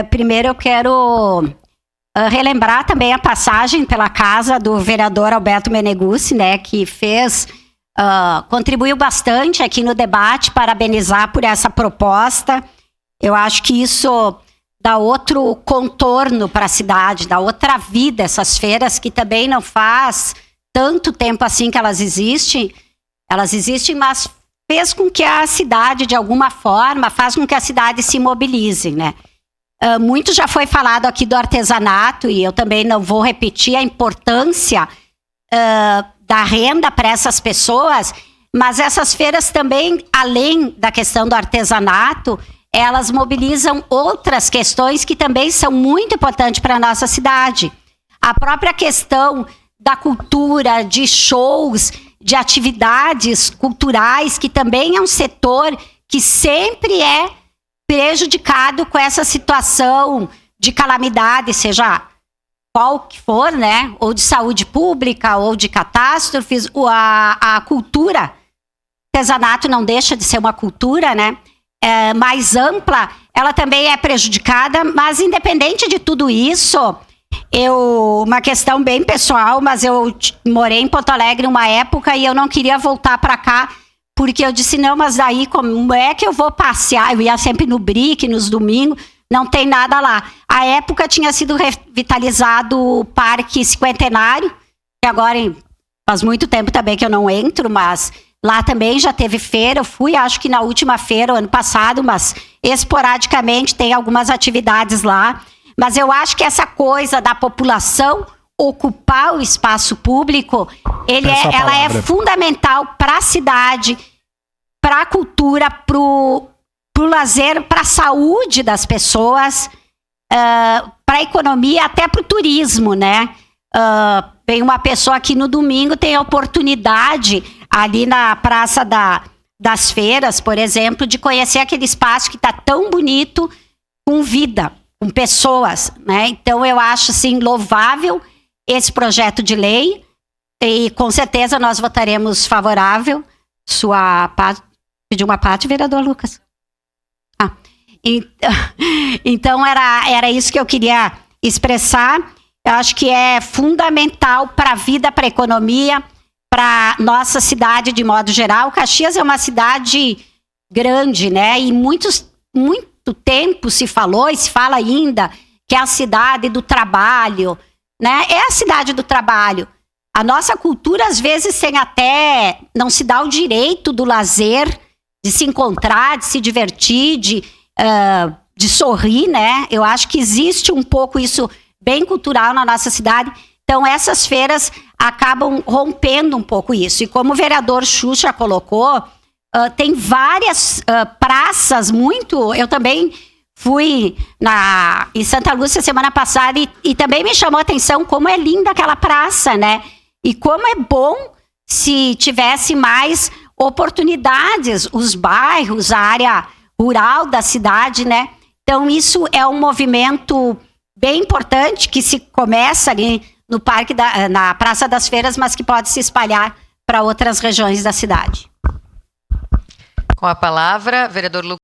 primeiro eu quero relembrar também a passagem pela casa do vereador Alberto Meneguzzi, né, que contribuiu bastante aqui no debate, parabenizar por essa proposta. Eu acho que isso dá outro contorno para a cidade, dá outra vida, essas feiras que também não faz tanto tempo assim que elas existem, mas fez com que a cidade, de alguma forma, faz com que a cidade se mobilize, né? Muito já foi falado aqui do artesanato, e eu também não vou repetir a importância da renda para essas pessoas, mas essas feiras também, além da questão do artesanato, elas mobilizam outras questões que também são muito importantes para a nossa cidade. A própria questão da cultura, de shows, de atividades culturais, que também é um setor que sempre é prejudicado com essa situação de calamidade, seja qual que for, né? Ou de saúde pública, ou de catástrofes. A cultura, artesanato não deixa de ser uma cultura, né? Mais ampla, ela também é prejudicada, mas independente de tudo isso, uma questão bem pessoal, mas eu morei em Porto Alegre uma época e eu não queria voltar para cá, porque eu disse, não, mas daí como é que eu vou passear? Eu ia sempre no BRIC, nos domingos, não tem nada lá. A época tinha sido revitalizado o Parque Cinquentenário, que agora faz muito tempo também que eu não entro, mas lá também já teve feira. Eu fui, acho que na última feira, ano passado, mas esporadicamente tem algumas atividades lá. Mas eu acho que essa coisa da população ocupar o espaço público, ela é fundamental para a cidade, para a cultura, para o lazer, para a saúde das pessoas, para a economia, até para o turismo, né? Tem uma pessoa aqui no domingo, tem a oportunidade, ali na Praça das Feiras, por exemplo, de conhecer aquele espaço que está tão bonito, com vida, com pessoas, né? Então eu acho assim louvável esse projeto de lei e com certeza nós votaremos favorável. Pediu uma parte, vereador Lucas? Então era isso que eu queria expressar. Eu acho que é fundamental para a vida, para a economia, para nossa cidade de modo geral. Caxias é uma cidade grande, né? E muito tempo se falou e se fala ainda que é a cidade do trabalho, né? É a cidade do trabalho. A nossa cultura, às vezes, não se dá o direito do lazer, de se encontrar, de se divertir, de sorrir, né? Eu acho que existe um pouco isso bem cultural na nossa cidade. Então, essas feiras acabam rompendo um pouco isso. E como o vereador Xuxa colocou, tem várias praças eu também fui em Santa Lúcia semana passada e também me chamou a atenção como é linda aquela praça, né? E como é bom se tivesse mais oportunidades, os bairros, a área rural da cidade, né? Então isso é um movimento bem importante que se começa ali no parque na Praça das Feiras, mas que pode se espalhar para outras regiões da cidade. Com a palavra, vereador Lucas.